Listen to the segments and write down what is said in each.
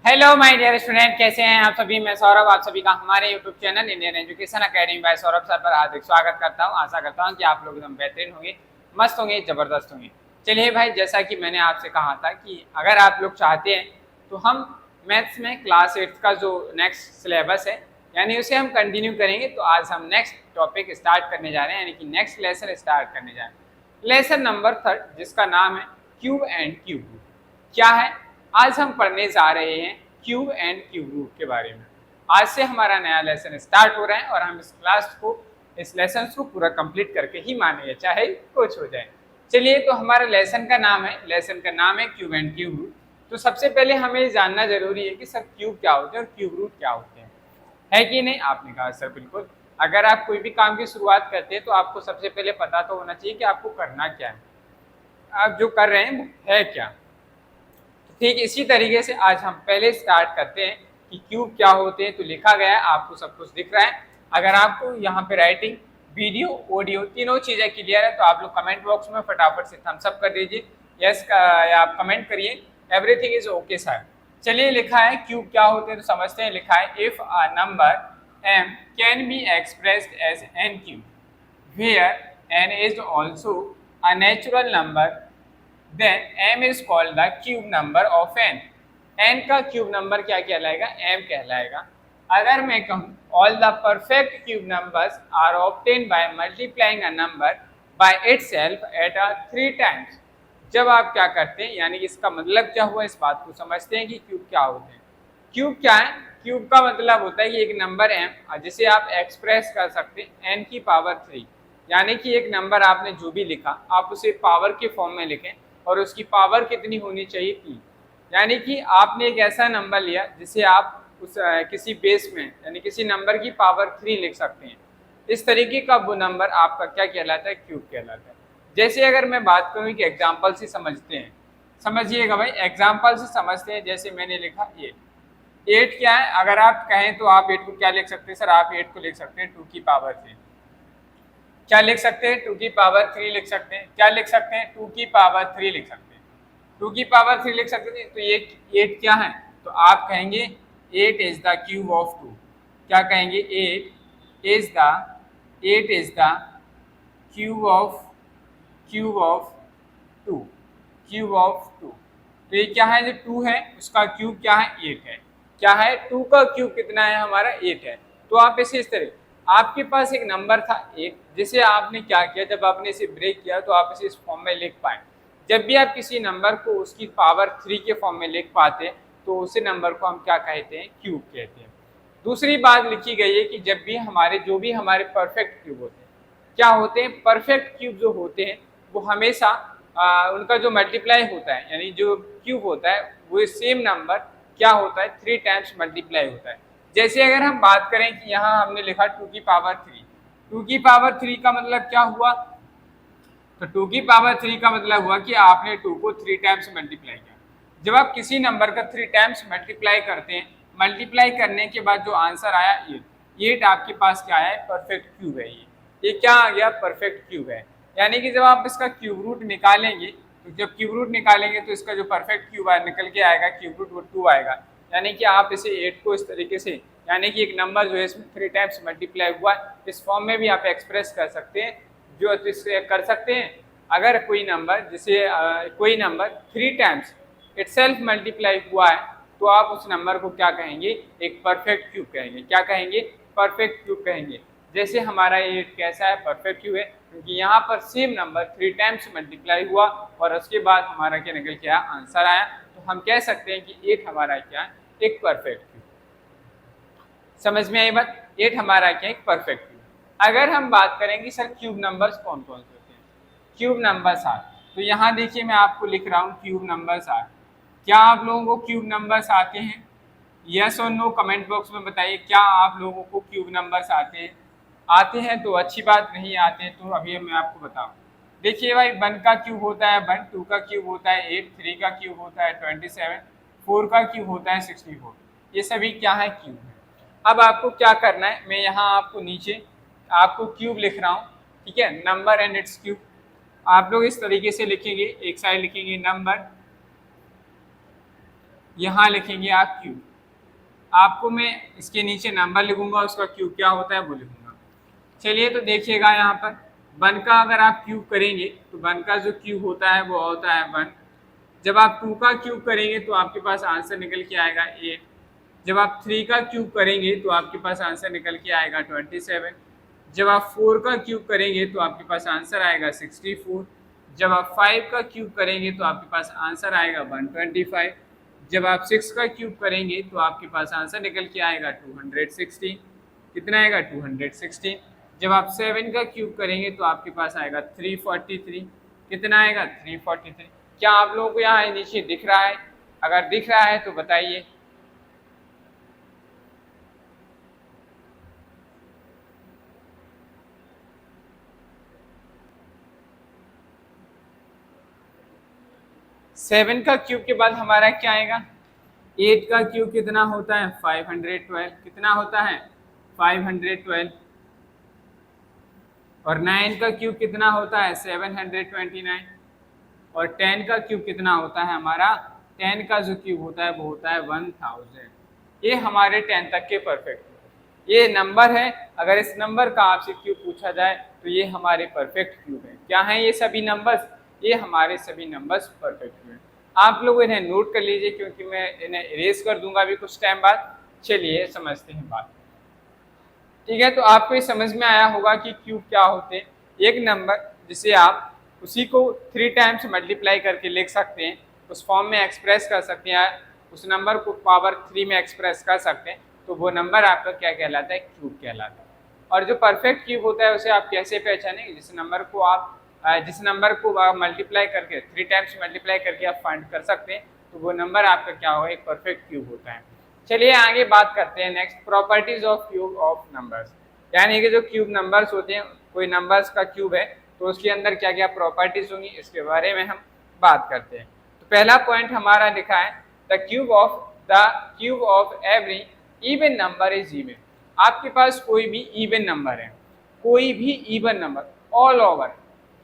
Hello my dear student, कैसे हैं आप सभी। मैं सौरभ आप सभी का हमारे YouTube channel Indian Education Academy by Saurabh sir पर हार्दिक स्वागत करता हूं। आशा करता हूं कि आप लोग एकदम बेहतरीन होंगे, मस्त होंगे, जबरदस्त होंगे। चलिए भाई, जैसा कि मैंने आपसे कहा था कि अगर आप लोग चाहते हैं तो हम मैथ्स में क्लास 8 का जो नेक्स्ट सिलेबस है यानी उसे हम कंटिन्यू करेंगे। तो आज हम नेक्स्ट टॉपिक स्टार्ट करने जा रहे हैं, यानी कि नेक्स्ट लेसन स्टार्ट करने जा रहे हैं। लेसन नंबर 3 जिसका नाम है क्यूब एंड क्यूब रूट। क्या है, आज हम पढ़ने जा रहे हैं क्यूब एंड क्यूब रूट के बारे में। आज से हमारा नया लेसन स्टार्ट हो रहा है और हम इस लेसन को पूरा कंप्लीट करके ही मानेंगे, चाहे कुछ हो जाए। चलिए, तो हमारा लेसन का नाम है क्यूब एंड क्यूब रूट। तो सबसे पहले हमें जानना जरूरी है कि सर क्यूब क्या होते हैं और क्यूब रूट क्या होते हैं, है कि नहीं। आपने कहा सर बिल्कुल। अगर आप कोई भी काम की शुरुआत करते हैं तो आपको सबसे पहले पता तो होना चाहिए कि आपको करना क्या है, आप जो कर रहे हैं वो है क्या। ठीक इसी तरीके से आज हम पहले स्टार्ट करते हैं कि क्यूब क्या होते हैं। तो लिखा गया है, आपको सब कुछ दिख रहा है। अगर आपको यहाँ पे राइटिंग, वीडियो, ऑडियो तीनों चीजें क्लियर है तो आप लोग कमेंट बॉक्स में फटाफट से थम्स अप कर दीजिए, यस या आप कमेंट करिए एवरीथिंग इज ओके सर। चलिए, लिखा है क्यूब क्या होते हैं तो समझते हैं। लिखा है if a number m can be expressed as n cube where n is also a natural number then m is called the cube number of n। n का क्यूब नंबर क्या कहलाएगा, m कहलाएगा। अगर मैं कहूँ all the perfect cube numbers are obtained by multiplying a number by itself at a 3 times। जब आप क्या करते हैं, यानी कि इसका मतलब क्या हुआ, इस बात को समझते हैं कि क्यूब क्या होते हैं। क्यूब क्या है, क्यूब का मतलब होता है कि एक नंबर m जिसे आप एक्सप्रेस कर सकते हैं n की पावर 3, यानी कि एक नंबर आपने जो भी लिखा आप उसे पावर के फॉर्म में लिखें और उसकी पावर कितनी होनी चाहिए, 3। यानी कि आपने एक ऐसा नंबर लिया जिसे आप उस किसी बेस में यानी किसी नंबर की पावर 3 लिख सकते हैं। इस तरीके का वो नंबर आपका क्या कहलाता है, क्यूब कहलाता है। जैसे अगर मैं बात करूँ कि एग्जाम्पल से समझते हैं, समझिएगा भाई, एग्जाम्पल से समझते हैं। जैसे मैंने लिखा 8 क्या है, अगर आप कहें तो आप 8 को क्या लिख सकते हैं सर, आप 8 को लिख सकते हैं 2 की पावर 3। क्या लिख सकते हैं, 2 की पावर 3 लिख सकते हैं। क्या लिख सकते हैं, 2 की पावर 3 लिख सकते हैं। 2 की पावर 3 लिख सकते हैं। तो ये 8 क्या है, तो आप कहेंगे 8 इज द क्यूब ऑफ 2। क्या कहेंगे, 8 is the cube of 2। Cube of 2। तो ये क्या है, जो 2 है उसका क्यूब क्या है, 8 है। क्या है, 2 का क्यूब कितना है हमारा, 8 है। तो आप इसे इस तरह, आपके पास एक नंबर था 8, जिसे आपने क्या किया, जब आपने इसे ब्रेक किया तो आप इसे इस फॉर्म में लिख पाए। जब भी आप किसी नंबर को उसकी पावर 3 के फॉर्म में लिख पाते हैं तो उसी नंबर को हम क्या कहते हैं, क्यूब कहते हैं। दूसरी बात लिखी गई है कि जब भी हमारे परफेक्ट क्यूब होते हैं, क्या होते हैं, परफेक्ट क्यूब जो होते हैं वो हमेशा उनका जो मल्टीप्लाई होता है, यानी जो क्यूब होता है वो सेम नंबर क्या होता है, 3 टाइम्स मल्टीप्लाई होता है। जैसे अगर हम बात करें कि यहाँ हमने लिखा 2 की पावर 3, 2 की पावर 3 का मतलब क्या हुआ, तो 2 की पावर 3 का मतलब हुआ कि आपने 2 को 3 टाइम्स मल्टीप्लाई किया। जब आप किसी नंबर का 3 टाइम्स मल्टीप्लाई करते हैं, मल्टीप्लाई करने के बाद जो आंसर आया 8 आपके पास क्या है, परफेक्ट क्यूब है। ये क्या आ गया, परफेक्ट क्यूब है। यानी कि जब आप इसका क्यूब रूट निकालेंगे, तो जब क्यूब रूट निकालेंगे तो इसका जो परफेक्ट क्यूब निकल के आएगा, क्यूब रूट वो 2 आएगा। यानी कि आप इसे 8 को इस तरीके से, यानी कि एक नंबर जो है इसमें 3 टाइम्स मल्टीप्लाई हुआ, इस फॉर्म में भी आप एक्सप्रेस कर सकते हैं। जो इससे कर सकते हैं, अगर कोई नंबर 3 टाइम्स इटसेल्फ मल्टीप्लाई हुआ है तो आप उस नंबर को क्या कहेंगे, एक परफेक्ट क्यूब कहेंगे। क्या कहेंगे, परफेक्ट क्यूब कहेंगे। जैसे हमारा ये कैसा है, परफेक्ट क्यूब है, क्योंकि यहाँ पर सेम नंबर 3 टाइम्स मल्टीप्लाई हुआ और उसके बाद हमारा क्या निकल के आया, आंसर आया। तो हम कह सकते हैं कि 8 हमारा क्या है, एक परफेक्ट क्यूब। समझ में आई बात, 8 हमारा क्या, एक परफेक्ट क्यूब। अगर हम बात करेंगे सर क्यूब नंबर्स कौन कौन से होते हैं, क्यूब नंबर्स आर, तो यहाँ देखिए मैं आपको लिख रहा हूँ क्यूब नंबर्स आर। क्या आप लोगों को क्यूब नंबर्स आते हैं, यस और नो कमेंट बॉक्स में बताइए। क्या आप लोगों को क्यूब नंबर्स आते हैं, आते हैं तो अच्छी बात, नहीं आते हैं तो अभी मैं आपको बताऊँ। देखिए भाई, 1 का क्यूब होता है 1, 2 का क्यूब होता है 8, 3 का क्यूब होता है 27, 4 का क्यूब होता है 64। ये सभी क्या है, क्यूब है। अब आपको क्या करना है, मैं यहाँ आपको नीचे आपको क्यूब लिख रहा हूँ, ठीक है, नंबर एंड इट्स क्यूब। आप लोग इस तरीके से लिखेंगे, एक साइड लिखेंगे नंबर यहाँ लिखेंगे आप क्यूब। आपको मैं इसके नीचे नंबर लिखूंगा, उसका क्यूब क्या होता है वो लिखूंगा। चलिए तो देखिएगा यहाँ पर 1 का अगर आप क्यूब करेंगे तो 1 का जो क्यूब होता है वो होता है 1। जब आप 2 का क्यूब करेंगे तो आपके पास आंसर निकल के आएगा 8। जब आप 3 का क्यूब करेंगे तो आपके पास आंसर निकल के आएगा 27। जब आप 4 का क्यूब करेंगे तो आपके पास आंसर आएगा 64। जब आप 5 का क्यूब करेंगे तो आपके पास आंसर आएगा 125। जब आप 6 का क्यूब करेंगे तो आपके पास आंसर निकल के आएगा 216। कितना आएगा 216। जब आप 7 का क्यूब करेंगे तो आपके पास आएगा 343। कितना आएगा 343। क्या आप लोगों को यहाँ नीचे दिख रहा है? अगर दिख रहा है तो बताइए। सेवन का क्यूब के बाद हमारा क्या आएगा? 8 का क्यूब कितना होता है? 512। कितना होता है? 512। और 9 का क्यूब कितना होता है? 729। और 10 का क्यूब कितना होता है हमारा? 10 का जो क्यूब होता है वो होता है 1000। ये हमारे 10 तक के परफेक्ट ये नंबर है। अगर इस नंबर का आपसे क्यूब पूछा जाए तो ये हमारे परफेक्ट क्यूब है। क्या है ये सभी नंबर्स? ये हमारे सभी नंबर्स परफेक्ट क्यूब है। आप लोग इन्हें नोट कर लीजिए क्योंकि मैं इन्हें इरेज कर दूंगा अभी कुछ टाइम बाद। चलिए समझते हैं बात। ठीक है, तो आपको ये समझ में आया होगा कि क्यूब क्या होते हैं। एक नंबर जिसे आप उसी को 3 टाइम्स मल्टीप्लाई करके लिख सकते हैं, उस फॉर्म में एक्सप्रेस कर सकते हैं, उस नंबर को पावर 3 में एक्सप्रेस कर सकते हैं, तो वो नंबर आपका क्या कहलाता है? क्यूब कहलाता है। और जो परफेक्ट क्यूब होता है उसे आप कैसे पहचानेंगे? जिस नंबर को आप मल्टीप्लाई करके 3 टाइम्स मल्टीप्लाई करके आप फाइंड कर सकते हैं, तो वो नंबर आपका क्या होगा? एक परफेक्ट क्यूब होता है। चलिए आगे बात करते हैं next, properties of cube of numbers. यानी कि जो क्यूब नंबर्स होते हैं, कोई नंबर्स का क्यूब है तो उसके अंदर क्या क्या प्रॉपर्टीज होंगी इसके बारे में हम बात करते हैं। तो पहला पॉइंट हमारा लिखा है the cube of every even number is even. आपके पास कोई भी इवन नंबर है, कोई भी इवन नंबर, ऑल ओवर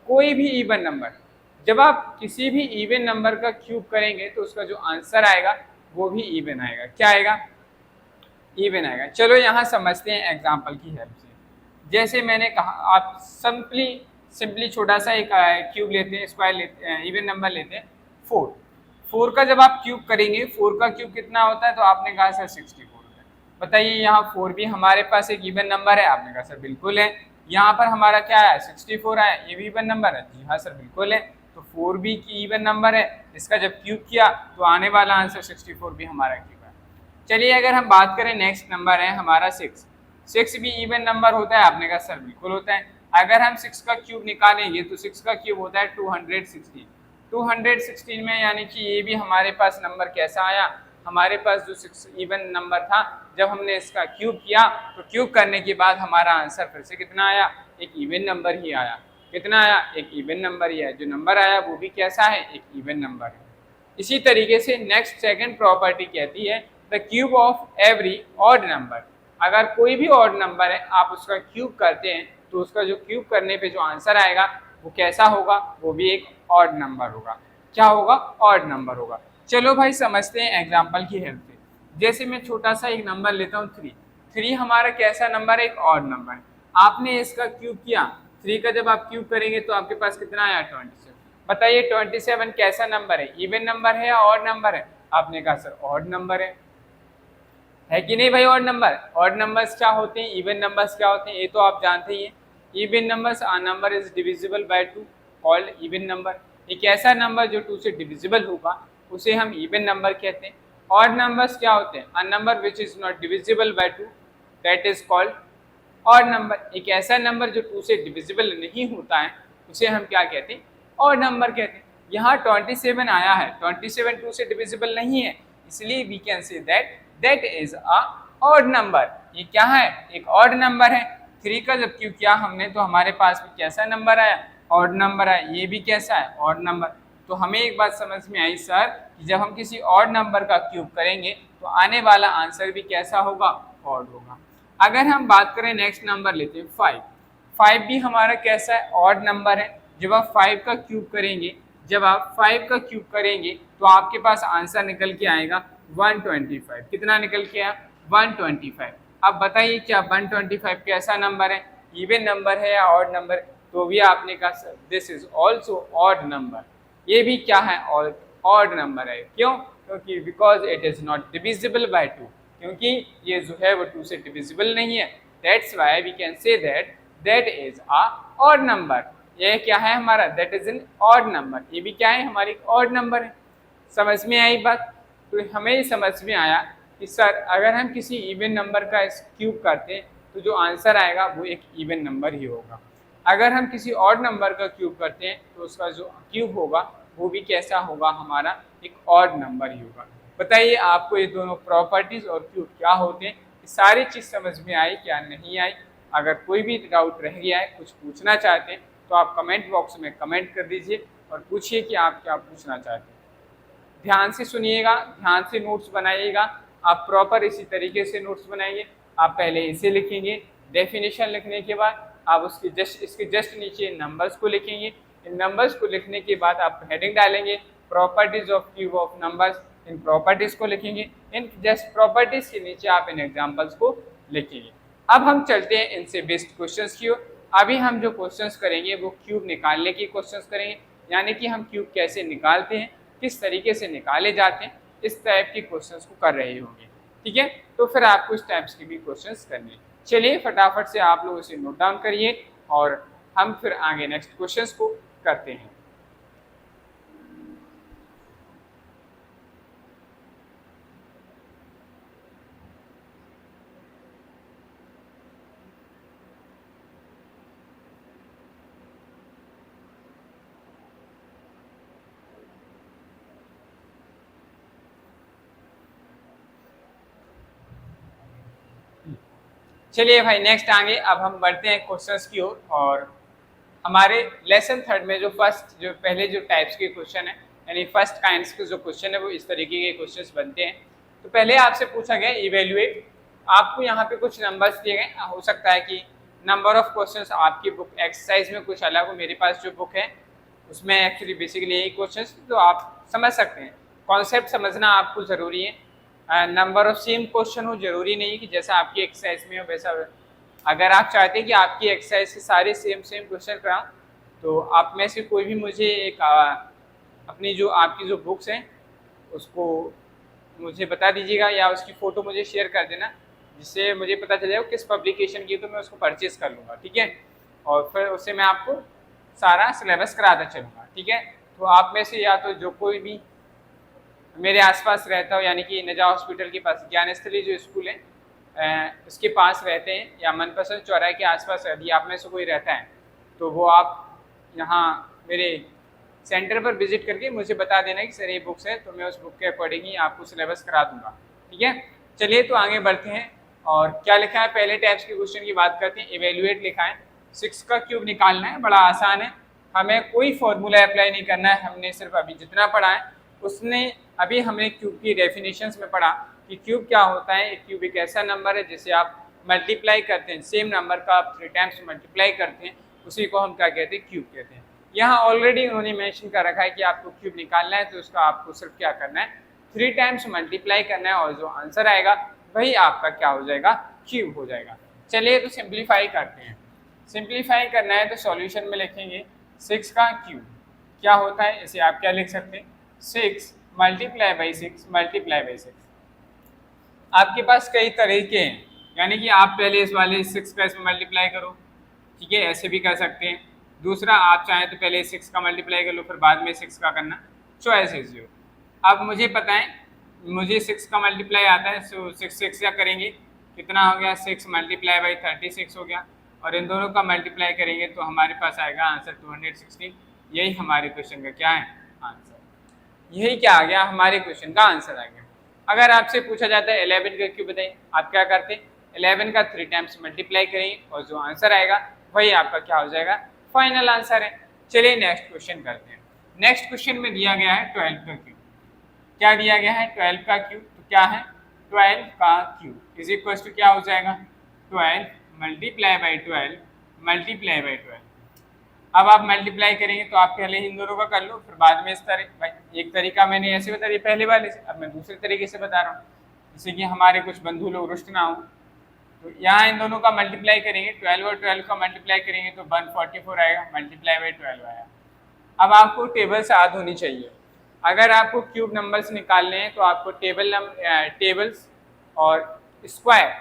कोई भी इवन नंबर, जब आप किसी भी इवन नंबर का क्यूब करेंगे तो उसका जो आंसर आएगा वो भी इवन आएगा। क्या आएगा? इवन आएगा। चलो यहाँ समझते हैं एग्जाम्पल की हेल्प से। जैसे मैंने कहा, आप सिंपली छोटा सा एक क्यूब लेते हैं, स्क्वायर लेते हैं, इवन नंबर लेते हैं 4। 4 का जब आप क्यूब करेंगे, 4 का क्यूब कितना होता है? तो आपने कहा सर 64 होता है। बताइए यहाँ 4 भी हमारे पास एक इवन नंबर है। आपने कहा सर बिल्कुल है। यहाँ पर हमारा क्या है? 64 आया, ये भी इवन नंबर है। जी हाँ सर बिल्कुल है। तो 4 भी की इवन नंबर है, इसका जब क्यूब किया तो आने वाला आंसर 64 भी हमारा क्यूब है। चलिए अगर हम बात करें, नेक्स्ट नंबर है हमारा 6। 6 भी इवन नंबर होता है। आपने कहा सर बिल्कुल होता है। अगर हम 6 का क्यूब निकालेंगे तो 6 का क्यूब होता है 216। 216 में यानी कि ये भी हमारे पास नंबर कैसा आया? हमारे पास जो 6 इवन नंबर था, जब हमने इसका क्यूब किया तो क्यूब करने के बाद हमारा आंसर फिर से कितना आया? एक इवन नंबर ही आया। कितना आया? एक इवन नंबर ही है। जो नंबर आया वो भी कैसा है? एक इवन नंबर है। इसी तरीके से नेक्स्ट सेकंड प्रॉपर्टी कहती है the cube of every odd number. अगर कोई भी ऑड नंबर है, आप उसका क्यूब करते हैं तो उसका जो क्यूब करने पे जो आंसर आएगा वो कैसा होगा? वो भी एक ऑड नंबर होगा। क्या होगा? ऑड नंबर होगा। चलो भाई समझते हैं एग्जाम्पल की हेल्प से। जैसे मैं छोटा सा एक नंबर लेता हूँ 3। 3 हमारा कैसा नंबर है? एक ऑड नंबर है। आपने इसका क्यूब किया, 3 का जब आप क्यूब करेंगे तो आपके पास कितना आया? 27। बताइए 27 कैसा नंबर है? इवन नंबर है या ऑड नंबर है? आपने कहा सर ऑड नंबर है कि नहीं भाई? Odd number. ऑड नंबर्स क्या होते हैं, इवन नंबर्स क्या होते हैं, ये तो आप जानते ही हैं। Even numbers, a number is divisible by 2 called even number. एक ऐसा नंबर जो 2 से डिविजिबल होगा उसे हम इवन नंबर कहते हैं। ऑड नंबर्स क्या होते हैं? A number which is not divisible by 2 that is called odd number. एक ऐसा नंबर जो 2 से डिविजिबल नहीं होता है उसे हम क्या कहते हैं? ऑड नंबर कहते हैं। यहाँ 27 आया है, 27 2 से डिविजिबल नहीं है, इसलिए we can say that is a odd number. ये क्या है? एक ऑड नंबर है। 3 का जब क्यूब किया हमने तो हमारे पास भी कैसा नंबर आया? ऑड नंबर आया। ये भी कैसा है? Odd number. तो हमें एक बात समझ में आई सर कि जब हम किसी ऑड नंबर का क्यूब करेंगे तो आने वाला आंसर भी कैसा होगा? ऑड होगा। अगर हम बात करें, नेक्स्ट नंबर लेते हैं 5। 5 भी हमारा कैसा है? ऑड नंबर है। जब आप 5 का क्यूब करेंगे तो आपके पास आंसर निकल के आएगा 125 कितना निकल के आया 125। अब बताइए क्या 125 कैसा नंबर है, इवन नंबर है या ऑड नंबर? तो भी आपने कहा this is also odd number, ये भी क्या है ऑड नंबर है। क्यों? क्योंकि because it is not divisible by 2, क्योंकि ये जो है वो 2 से डिविजिबल नहीं है। That's why we can say that that is a odd number. ये क्या है हमारा, that is an odd number, ये भी क्या है हमारी ऑड नंबर है। समझ में आई बात? तो हमें ये समझ में आया कि सर अगर हम किसी इवन नंबर का क्यूब करते हैं तो जो आंसर आएगा वो एक इवन नंबर ही होगा। अगर हम किसी ऑड नंबर का क्यूब करते हैं तो उसका जो क्यूब होगा वो भी कैसा होगा, हमारा एक ऑड नंबर ही होगा। बताइए आपको ये दोनों प्रॉपर्टीज और क्यूब क्या होते हैं, ये सारी चीज़ समझ में आई क्या नहीं आई? अगर कोई भी डाउट रह गया है, कुछ पूछना चाहते हैं तो आप कमेंट बॉक्स में कमेंट कर दीजिए और पूछिए कि आप क्या पूछना चाहते हैं। ध्यान से सुनिएगा, ध्यान से नोट्स बनाइएगा, आप प्रॉपर इसी तरीके से नोट्स बनाइए। आप पहले इसे लिखेंगे, डेफिनेशन लिखने के बाद आप उसके इसके जस्ट नीचे नंबर्स को लिखेंगे। इन नंबर्स को लिखने के बाद आप हेडिंग डालेंगे properties of cube of numbers, in properties को लिखेंगे। इन जस्ट प्रॉपर्टीज के नीचे आप इन एग्जाम्पल्स को लिखेंगे। अब हम चलते हैं इनसे बेस्ड क्वेश्चंस की ओर। अभी हम जो क्वेश्चंस करेंगे वो क्यूब निकालने के क्वेश्चंस करेंगे, यानी कि हम क्यूब कैसे निकालते हैं, किस तरीके से निकाले जाते हैं, इस टाइप के क्वेश्चंस को कर रहे होंगे। ठीक है, तो फिर आपको इस टाइप्स के भी क्वेश्चंस करने हैं। चलिए फटाफट से आप लोग इसे नोट डाउन करिए और हम फिर आगे नेक्स्ट क्वेश्चंस को करते हैं। चलिए भाई नेक्स्ट आगे अब हम बढ़ते हैं क्वेश्चंस की ओर। और हमारे लेसन थर्ड में जो पहले जो टाइप्स के क्वेश्चन है, यानी फर्स्ट काइंड्स के जो क्वेश्चन है वो इस तरीके के क्वेश्चंस बनते हैं। तो पहले आपसे पूछा गया इवेल्युएट, आपको यहाँ पे कुछ नंबर्स दिए गए, हो सकता है कि नंबर ऑफ क्वेश्चंस आपकी बुक एक्सरसाइज में कुछ अलग हो, मेरे पास जो बुक है उसमें एक्चुअली बेसिकली यही क्वेश्चंस, तो आप समझ सकते हैं। कॉन्सेप्ट समझना आपको ज़रूरी है। नंबर ऑफ सेम क्वेश्चन हो, जरूरी नहीं कि जैसा आपकी एक्सरसाइज में हो वैसा। अगर आप चाहते हैं कि आपकी एक्सरसाइज से सारे सेम क्वेश्चन कराऊं तो आप में से कोई भी मुझे एक अपनी जो आपकी जो बुक्स हैं उसको मुझे बता दीजिएगा या उसकी फ़ोटो मुझे शेयर कर देना, जिससे मुझे पता चल जाए किस पब्लिकेशन की, तो मैं उसको परचेज कर लूँगा। ठीक है, और फिर उससे मैं आपको सारा सिलेबस कराता चलूँगा। ठीक है, तो आप में से या तो जो कोई भी मेरे आसपास रहता हो, यानी कि नजा हॉस्पिटल के पास ज्ञानस्थली जो स्कूल है उसके पास रहते हैं, या मनपसंद चौराहे के आसपास यदि आप में से कोई रहता है तो वो आप यहाँ मेरे सेंटर पर विजिट करके मुझे बता देना कि सर ये बुक्स है, तो मैं उस बुक के अकॉर्डिंग ही आपको सिलेबस करा दूंगा। ठीक है, चलिए तो आगे बढ़ते हैं। और क्या लिखा है, पहले टाइप्स के क्वेश्चन की बात करते हैं। इवेल्युएट लिखा है, 6 का क्यूब निकालना है, बड़ा आसान है, हमें कोई फॉर्मूला अप्लाई नहीं करना है। हमने सिर्फ अभी जितना पढ़ा है उसने अभी हमने क्यूब की डेफिनेशंस में पढ़ा कि क्यूब क्या होता है। क्यूब एक ऐसा नंबर है जिसे आप मल्टीप्लाई करते हैं, सेम नंबर का आप 3 टाइम्स मल्टीप्लाई करते हैं, उसी को हम क्या कहते हैं, क्यूब कहते हैं। यहाँ ऑलरेडी उन्होंने मेंशन कर रखा है कि आपको क्यूब निकालना है, तो उसका आपको सिर्फ क्या करना है, 3 टाइम्स मल्टीप्लाई करना है और जो आंसर आएगा वही आपका क्या हो जाएगा, क्यूब हो जाएगा। चलिए तो सिंप्लीफाई करते हैं। सिंप्लीफाई करना है तो सॉल्यूशन में लिखेंगे 6 का क्यूब क्या होता है, इसे आप क्या लिख सकते हैं, 6 मल्टीप्लाई बाई 6 मल्टीप्लाई बाई 6। आपके पास कई तरीके हैं, यानी कि आप पहले इस वाले 6 का इसमें मल्टीप्लाई करो, ठीक है, ऐसे भी कर सकते हैं। दूसरा आप चाहें तो पहले 6 का मल्टीप्लाई कर लो फिर बाद में 6 का करना, चॉइस इज योर। अब मुझे पता है, मुझे 6 का मल्टीप्लाई आता है, सो 6 क्या करेंगे, कितना हो गया, 6 मल्टीप्लाई बाई 36 हो गया, और इन दोनों का मल्टीप्लाई करेंगे तो हमारे पास आएगा आंसर 216। यही हमारे क्वेश्चन का क्या है, आंसर। यही क्या आ गया, हमारे क्वेश्चन का आंसर आ गया। अगर आपसे पूछा जाता है 11 का क्यों बताइए, आप क्या करते हैं, 11 का 3 टाइम्स मल्टीप्लाई करेंगे और जो आंसर आएगा वही आपका क्या हो जाएगा, फाइनल आंसर है। चलिए नेक्स्ट क्वेश्चन करते हैं। नेक्स्ट क्वेश्चन में दिया गया है 12 का क्यूब। क्या दिया गया है, 12 का क्यूब। तो क्या है, 12 का क्यूब इज इक्वल टू क्या हो जाएगा, 12 मल्टीप्लाई बाई 12 मल्टीप्लाई बाई 12। अब आप मल्टीप्लाई करेंगे तो आप पहले इन दोनों का कर लो, फिर बाद में इस तरह। भाई एक तरीका मैंने ऐसे बता दिया पहले वाले से, अब मैं दूसरे तरीके से बता रहा हूँ, जैसे कि हमारे कुछ बंधु लोग रुष्ट ना हो। तो यहाँ इन दोनों का मल्टीप्लाई करेंगे, 12 और 12 का मल्टीप्लाई करेंगे तो 144 आएगा, मल्टीप्लाई बाई 12 आया। अब आपको टेबल से याद होनी चाहिए। अगर आपको क्यूब नंबर्स निकालने हैं तो आपको टेबल्स और स्क्वायर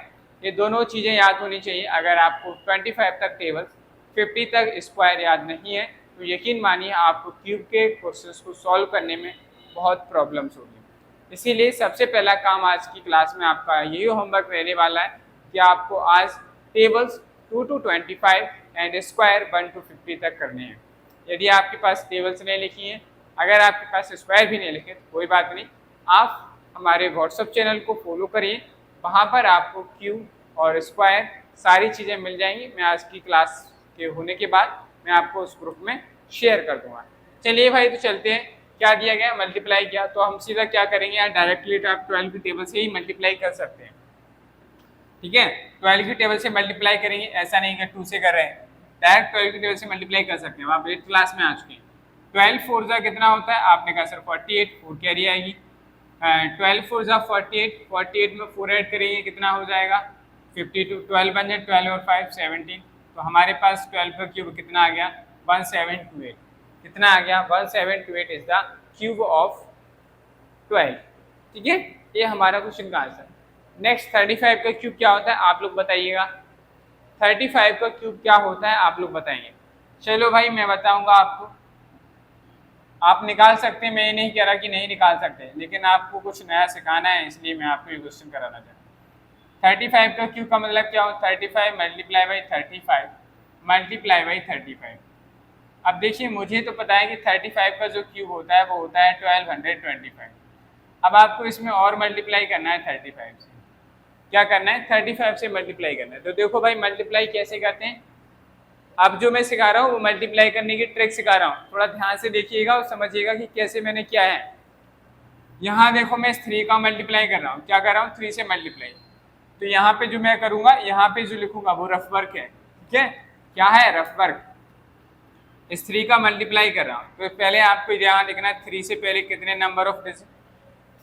ये दोनों चीज़ें याद होनी चाहिए। अगर आपको 25 तक टेबल्स 50 तक स्क्वायर याद नहीं है तो यकीन मानिए आपको क्यूब के क्वेश्चंस को सॉल्व करने में बहुत प्रॉब्लम्स होगी। इसीलिए सबसे पहला काम आज की क्लास में आपका यही होमवर्क रहने वाला है कि आपको आज tables 2 to 25 and square 1 to 50 तक करने हैं। यदि आपके पास टेबल्स नहीं लिखी हैं, अगर आपके पास स्क्वायर भी नहीं लिखे तो कोई बात नहीं, आप हमारे व्हाट्सएप चैनल को फॉलो करिए, वहाँ पर आपको क्यूब और स्क्वायर सारी चीज़ें मिल जाएंगी। मैं आज की क्लास के होने के बाद मैं आपको उस ग्रुप में शेयर कर दूँगा। चलिए भाई, तो चलते हैं। क्या दिया गया, मल्टीप्लाई किया, तो हम सीधा क्या करेंगे यार, डायरेक्टली आप 12 की टेबल से ही मल्टीप्लाई कर सकते हैं। ठीक है, 12 की टेबल से मल्टीप्लाई करेंगे, ऐसा नहीं कि 2 से कर रहे हैं, डायरेक्ट 12 की टेबल से मल्टीप्लाई कर सकते हैं। आप 8th क्लास में आ चुके हैं। 12 4 जा कितना होता है, आपने कहा सर 48, 4 कैरी आएगी। 12 4 जा 48, 48 में 4 ऐड करेंगे कितना हो जाएगा 52, 12 बन जाए 12 और 5 17। तो हमारे पास 12 का क्यूब कितना आ गया 1728। कितना आ गया 1728 इज द क्यूब ऑफ 12। ठीक है, ये हमारा क्वेश्चन का आंसर। नेक्स्ट 35 का क्यूब क्या होता है आप लोग बताइएगा। 35 का क्यूब क्या होता है आप लोग बताएंगे। चलो भाई मैं बताऊंगा आपको, आप निकाल सकते हैं, मैं ये नहीं कह रहा कि नहीं निकाल सकते, लेकिन आपको कुछ नया सिखाना है इसलिए मैं आपको ये क्वेश्चन कराना चाहता हूँ। 35 का क्यूब का मतलब क्या हो, 35 मल्टीप्लाई बाई 35 मल्टीप्लाई बाई 35। अब देखिए मुझे तो पता है कि 35 का जो क्यूब होता है वो होता है 1225। अब आपको इसमें और मल्टीप्लाई करना है 35 से। क्या करना है 35 से मल्टीप्लाई करना है। तो देखो भाई मल्टीप्लाई कैसे करते हैं, अब जो मैं सिखा रहा हूँ वो मल्टीप्लाई करने की ट्रिक सिखा रहा हूँ, थोड़ा ध्यान से देखिएगा और समझिएगा कि कैसे मैंने किया है। यहाँ देखो मैं 3 का मल्टीप्लाई कर रहा हूँ, क्या कर रहा हूँ 3 से मल्टीप्लाई। तो यहाँ पे जो मैं करूँगा, यहाँ पे जो लिखूंगा वो रफ वर्क है। ठीक है, क्या है रफ वर्क। इस 3 का मल्टीप्लाई कर रहा हूँ तो पहले आपको यहाँ लिखना है 3 से पहले कितने नंबर ऑफ डिजिट।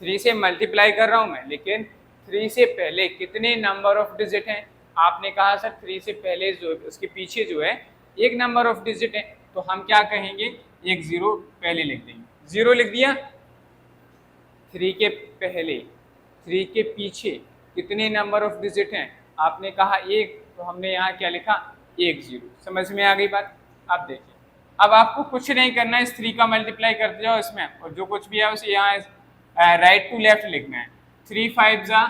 3 से मल्टीप्लाई कर रहा हूँ मैं, लेकिन 3 से पहले कितने नंबर ऑफ डिजिट हैं। आपने कहा सर 3 से पहले जो उसके पीछे जो है एक नंबर ऑफ डिजिट है, तो हम क्या कहेंगे एक 0 पहले लिख देंगे। 0 लिख दिया। 3 के पहले 3 के पीछे कितने नंबर ऑफ डिजिट हैं, आपने कहा 1, तो हमने यहाँ क्या लिखा 1 0। समझ में आ गई बात। अब देखिए, अब आपको कुछ नहीं करना है, इस 3 का मल्टीप्लाई करते जाओ इसमें, और जो कुछ भी है उसे यहाँ राइट टू लेफ्ट लिखना है। 3 5 जा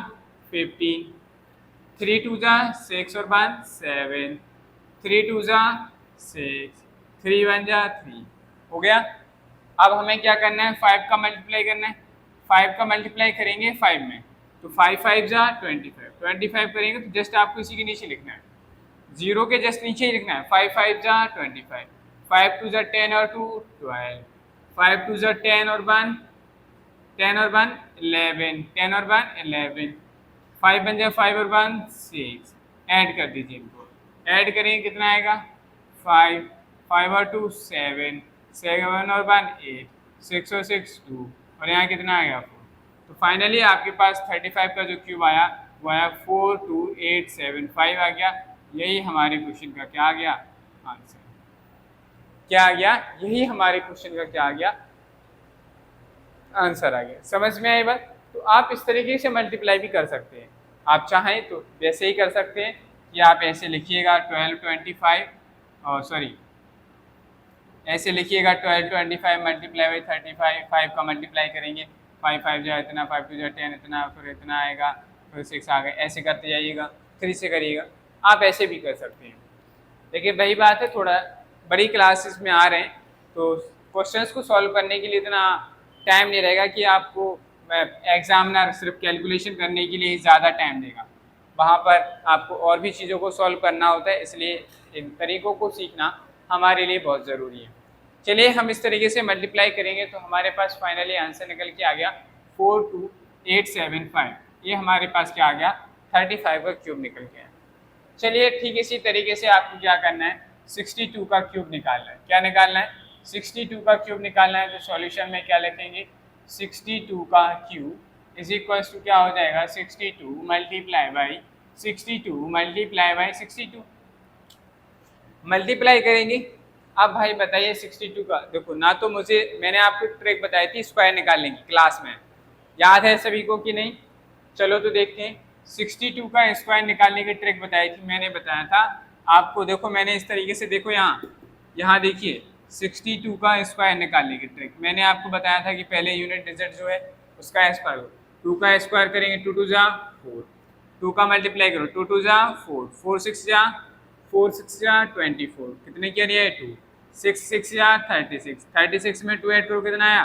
50, 3 2 जा 6 और 1 7, 3 2 जा 6, 3 1 जा 3, हो गया। अब हमें क्या करना है 5 का मल्टीप्लाई करना है। 5 का मल्टीप्लाई करेंगे 5 में, तो 5 5 जा 25, 25 करेंगे तो जस्ट आपको इसी के नीचे लिखना है, 0 के जस्ट नीचे ही लिखना है। 5 5 जा 25, 5 2 जा 10 और 2 12, 5 2 जा 10 और 1 10 और 1 11, 10 और 1 11, 5 बन जाए 5 और 1 6। ऐड कर दीजिए इनको, ऐड करेंगे कितना आएगा 5, 5 और 2 7, 7 और 1 8, 6 और 6 2, और यहाँ कितना आएगा 4। तो फाइनली आपके पास 35 का जो क्यूब आया वो आया 42875 आ गया। यही हमारे क्वेश्चन का क्या आ गया आंसर, क्या आ गया, यही हमारे क्वेश्चन का क्या आ गया आंसर आ गया। समझ में आई बात। तो आप इस तरीके से मल्टीप्लाई भी कर सकते हैं, आप चाहें तो वैसे ही कर सकते हैं कि आप ऐसे लिखिएगा 1225, और सॉरी ऐसे लिखिएगा 1225 मल्टीप्लाई बाई 35, 5 का मल्टीप्लाई करेंगे 5 5 जो इतना, 5 2 जो 10 इतना, फिर इतना आएगा, फिर 6 आ गए, ऐसे करते जाइएगा। 3 से करिएगा, आप ऐसे भी कर सकते हैं। लेकिन वही बात है, थोड़ा बड़ी क्लासेस में आ रहे हैं तो क्वेश्चंस को सॉल्व करने के लिए इतना टाइम नहीं रहेगा कि आपको एग्जामिनर सिर्फ कैलकुलेशन करने के लिए ही ज़्यादा टाइम देगा, वहाँ पर आपको और भी चीज़ों को सॉल्व करना होता है, इसलिए इन तरीक़ों को सीखना हमारे लिए बहुत ज़रूरी है। चलिए हम इस तरीके से मल्टीप्लाई करेंगे तो हमारे पास फाइनली आंसर निकल के आ गया 42875। ये हमारे पास क्या आ गया 35 का क्यूब निकल के आया। चलिए ठीक इसी तरीके से आपको क्या करना है, 62 का क्यूब निकालना है। क्या निकालना है? 62 का क्यूब निकालना है। तो सॉल्यूशन में क्या लिखेंगे? 62 का क्यूब इज इक्वल टू क्या हो जाएगा? 62 multiply by 62 multiply by 62 multiply करेंगे। अब भाई बताइए 62 का, देखो ना, तो मुझे मैंने आपको ट्रिक बताई थी स्क्वायर निकालने की क्लास में, याद है सभी को कि नहीं? चलो तो देखते हैं। 62 का स्क्वायर निकालने की ट्रिक बताई थी, मैंने बताया था आपको। देखो मैंने इस तरीके से, देखो यहाँ देखिए 62 का स्क्वायर निकालने की ट्रिक मैंने आपको बताया था कि पहले यूनिट डिजिट जो है उसका स्क्वायर हो। 2 का स्क्वायर करेंगे 2 2 जा 4, 2 का मल्टीप्लाई करो 2 2 जा 4, 4 6 जा 4 6 जा 24, कितने क्या दिया है? 2, 6 6 जा 36, 36 में 2 ऐड करो कितना आया?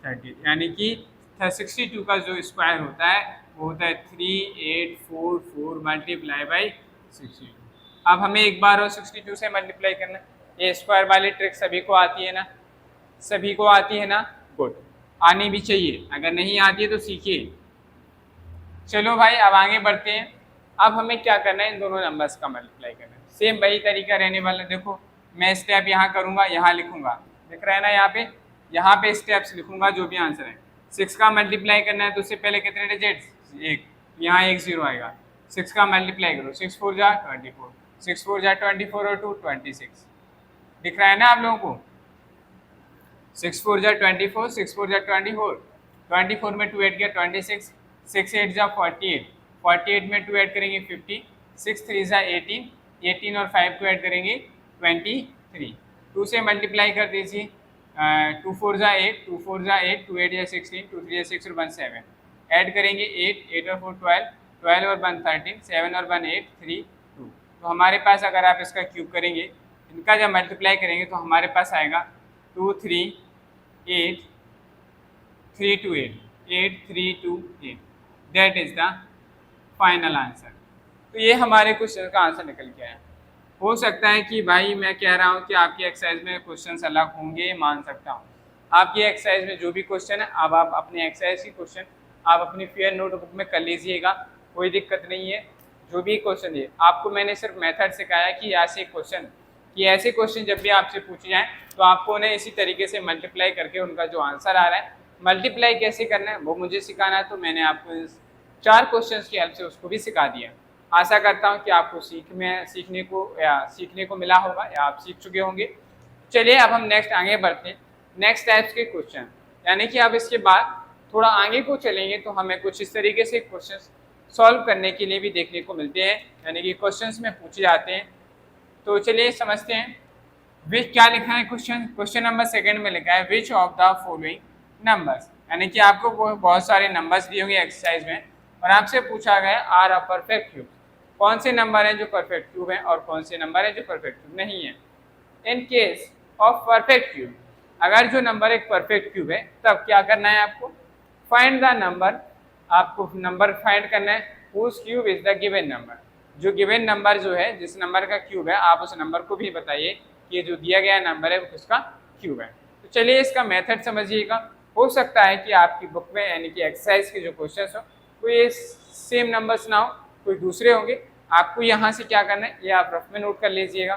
30, यानी कि 62 का जो स्क्वायर होता है वो होता है 3844 मल्टीप्लाई बाई 62। अब हमें एक बार और 62 से मल्टीप्लाई करना है। ये स्क्वायर वाली ट्रिक सभी को आती है ना? सभी को आती है ना? गुड, आनी भी चाहिए, अगर नहीं आती है तो सीखिए। चलो भाई अब आगे बढ़ते हैं। अब हमें क्या करना है? इन दोनों नंबर्स का मल्टीप्लाई करना है। सेम वही तरीका रहने वाला है। देखो मैं स्टेप यहाँ करूँगा, यहाँ लिखूंगा, दिख रहा है ना? यहाँ पे स्टेप्स लिखूंगा जो भी आंसर है। 6 का मल्टीप्लाई करना है तो उससे पहले कितने डिजिट्स? 1, यहाँ 1 0 आएगा। 6 का मल्टीप्लाई करो 6 4 जा 24, 6 4 जा 24 और 2 26, दिख रहा है ना आप लोगों को? 6 4 जा 24, 6 4 जा 24, 24 में 2 ऐड किया 26, 6 8 जा 48, 48 में 2 ऐड करेंगे 50, 6 3 जा 18, 18 और 5 को ऐड करेंगे 23, 2 से मल्टीप्लाई कर दीजिए। 2 4 जा 8, 2 4 जा 8, 2 8 जा 16, 2 3 जा 6 और 1 7, ऐड करेंगे 8, 8 और 4 12, 12 और 1 13, 7 और 1 8, 3 2। तो हमारे पास अगर आप इसका क्यूब करेंगे, इनका जब मल्टीप्लाई करेंगे तो हमारे पास आएगा 2 3 8 3 2 8, 8 3 2 8, that is the final answer. तो ये हमारे क्वेश्चन का आंसर निकल के आया। हो सकता है कि भाई मैं कह रहा हूँ कि आपकी एक्सरसाइज में क्वेश्चंस अलग होंगे, मान सकता हूँ। आपकी एक्सरसाइज में जो भी क्वेश्चन है, अब आप अपने एक्सरसाइज की क्वेश्चन आप अपनी फेयर नोटबुक में कर लीजिएगा, कोई दिक्कत नहीं है। जो भी क्वेश्चन है आपको मैंने सिर्फ मेथड सिखाया कि ऐसे क्वेश्चन जब भी आपसे पूछे जाएँ तो आपको उन्हें इसी तरीके से मल्टीप्लाई करके उनका जो आंसर आ रहा है मल्टीप्लाई कैसे करना है वो मुझे सिखाना है। तो मैंने आपको 4 क्वेश्चंस की हेल्प से उसको भी सिखा दिया। आशा करता हूं कि आपको सीखने को मिला होगा या आप सीख चुके होंगे। चलिए अब हम नेक्स्ट आगे बढ़ते हैं। नेक्स्ट टाइप्स के क्वेश्चन, यानी कि अब इसके बाद थोड़ा आगे को चलेंगे तो हमें कुछ इस तरीके से क्वेश्चन सॉल्व करने के लिए भी देखने को मिलते हैं, यानी कि क्वेश्चंस में पूछे जाते हैं। तो चलिए समझते हैं। विच क्या लिखा है क्वेश्चन नंबर 2 में लिखा है which of the following numbers, यानी कि आपको बहुत सारे नंबर्स दिए होंगे एक्सरसाइज में और आपसे पूछा गया आर अ परफेक्ट क्यूब। कौन से नंबर हैं जो परफेक्ट क्यूब हैं और कौन से नंबर हैं जो परफेक्ट क्यूब नहीं है। In case of perfect cube, अगर जो नंबर एक परफेक्ट क्यूब है तब क्या करना है आपको? फाइंड द नंबर, आपको नंबर फाइंड करना है whose cube is the given number. जो गिवन नंबर जो है, जिस नंबर का क्यूब है, आप उस नंबर को भी बताइए कि जो दिया गया नंबर है वो किसका क्यूब है। तो चलिए इसका मेथड समझिएगा। हो सकता है कि आपकी बुक में यानी कि एक्सरसाइज के जो क्वेश्चन हो कोई सेम नंबर्स ना हो, कोई दूसरे होंगे। आपको यहाँ से क्या करना है, ये आप रफ में नोट कर लीजिएगा,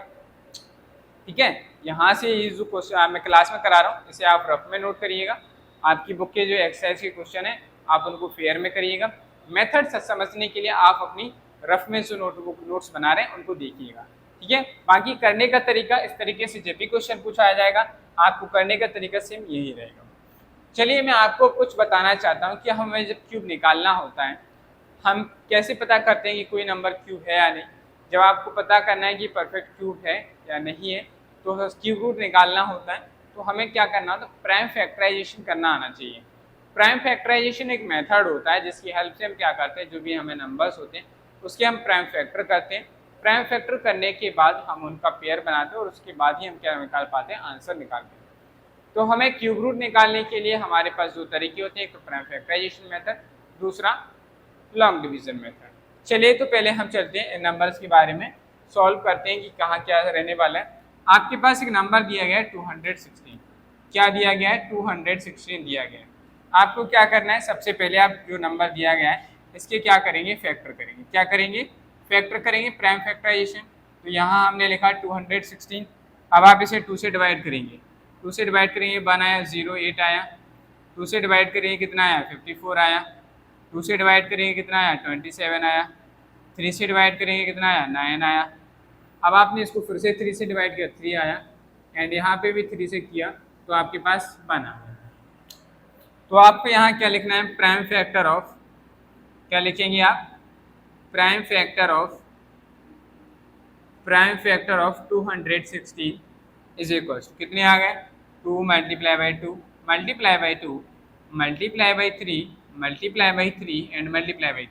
ठीक है। यहाँ से ये जो क्वेश्चन मैं क्लास में करा रहा हूँ इसे आप रफ में नोट करिएगा। आपकी बुक के जो एक्सरसाइज के क्वेश्चन है आप उनको फेयर में करिएगा। मेथड समझने के लिए आप अपनी रफ में जो नोट्स बना रहे हैं उनको देखिएगा, ठीक है। बाकी करने का तरीका इस तरीके से, जब भी क्वेश्चन पूछा जाएगा आपको करने का तरीका सेम यही रहेगा। चलिए मैं आपको कुछ बताना चाहता हूँ कि हमें जब क्यूब निकालना होता है हम कैसे पता करते हैं कि कोई नंबर क्यूब है या नहीं। जब आपको पता करना है कि परफेक्ट क्यूब है या नहीं है तो क्यूब रूट निकालना होता है। तो हमें क्या करना होता है? प्राइम फैक्टराइजेशन करना आना चाहिए। प्राइम फैक्टराइजेशन एक मेथड होता है जिसकी हेल्प से हम क्या करते हैं, जो भी हमें नंबर्स होते हैं उसके हम प्राइम फैक्टर करते हैं। प्राइम फैक्टर करने के बाद हम उनका पेयर बनाते हैं और उसके बाद ही हम क्या निकाल पाते हैं, आंसर निकालते हैं। तो हमें क्यूब रूट निकालने के लिए हमारे पास दो तरीके होते हैं, एक तो प्राइम फैक्टराइजेशन मेथड, दूसरा लॉन्ग डिवीजन मेथड। चलिए तो पहले हम चलते हैं इन नंबर्स के बारे में सॉल्व करते हैं कि कहाँ क्या रहने वाला है। आपके पास एक नंबर दिया गया है 216। क्या दिया गया है? 216 दिया गया है। आपको क्या करना है, सबसे पहले आप जो नंबर दिया गया है इसके क्या करेंगे, फैक्टर करेंगे। क्या करेंगे? फैक्टर करेंगे, प्राइम फैक्टराइजेशन। तो यहाँ हमने लिखा 216। अब आप इसे 2 से डिवाइड करेंगे, 2 से डिवाइड करेंगे 1 आया, 0 8 आया, 2 से डिवाइड करेंगे कितना आया 54 आया, 2 से डिवाइड करेंगे कितना आया 27 आया, 3 से डिवाइड करेंगे कितना आया 9 आया। अब आपने इसको फिर से 3 से डिवाइड किया 3 आया, एंड यहाँ पे भी 3 से किया तो आपके पास 1 आ गया। तो आपको यहाँ क्या लिखना है, प्राइम फैक्टर ऑफ, क्या लिखेंगे आप, prime factor of 216 is equal कितने आ गए 2 multiply by 2 multiply by 2 multiply by 3 multiply by 3 and multiply by 3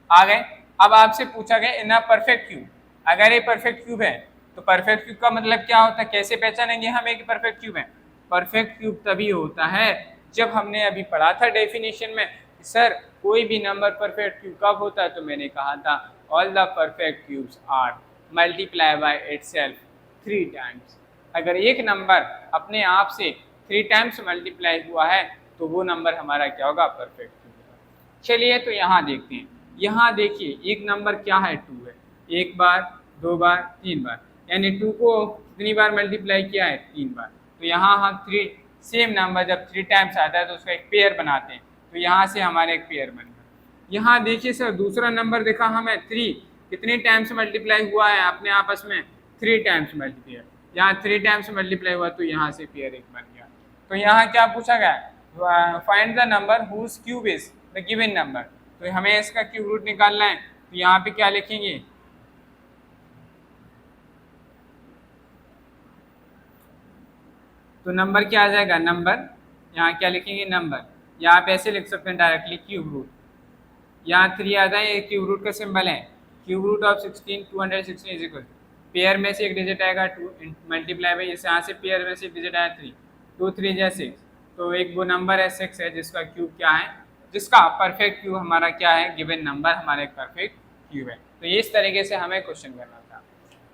आ गए। अब आपसे पूछा गया इन अ परफेक्ट क्यूब, अगर ये परफेक्ट क्यूब है तो परफेक्ट क्यूब का मतलब क्या होता है, कैसे पहचानेंगे हम एक परफेक्ट क्यूब है। परफेक्ट क्यूब तभी होता है जब हमने अभी पढ़ा था डेफिनेशन में, सर कोई भी नंबर परफेक्ट क्यूब कब होता है, तो मैंने कहा था all the perfect cubes are multiply by itself 3 times. अगर एक नंबर अपने आप से 3 टाइम्स मल्टीप्लाई हुआ है तो वो नंबर हमारा क्या होगा, परफेक्ट क्यूब होगा। चलिए तो यहाँ देखते हैं, यहाँ देखिए एक नंबर क्या है 2 है, एक बार 2 बार 3 बार, यानी 2 को कितनी बार मल्टीप्लाई किया है 3 बार। तो यहाँ हम 3 सेम नंबर जब 3 टाइम्स आता है तो उसका एक पेयर बनाते हैं, तो यहाँ से हमारे एक पेयर बन गया। यहाँ देखिए सर दूसरा नंबर देखा हमें 3 कितने टाइम्स मल्टीप्लाई हुआ है अपने आपस में 3 टाइम्स मल्टीप्लाई, यहाँ 3 टाइम्स मल्टीप्लाई हुआ तो यहाँ से पेयर एक बन गया। तो यहाँ क्या पूछा गया, find the number whose cube is the given number, तो हमें इसका क्यूब रूट निकालना है। तो यहाँ पे क्या लिखेंगे, तो नंबर क्या आ जाएगा, नंबर यहाँ क्या लिखेंगे नंबर, या आप ऐसे लिख सकते हैं डायरेक्टली क्यूब रूट, यहाँ 3 आता है, ये क्यूब रूट का सिंबल है, cube root of 16 216 is equal, pair में से एक डिजिट आएगा 2 मल्टीप्लाई बाई, यहाँ से पेयर में से एक डिजिट आया 3, 2 3 जा 6, तो एक वो नंबर है 6 है जिसका क्यूब क्या है, जिसका परफेक्ट क्यूब हमारा क्या है, गिवन नंबर हमारा एक परफेक्ट क्यूब है। तो इस तरीके से हमें क्वेश्चन करना था,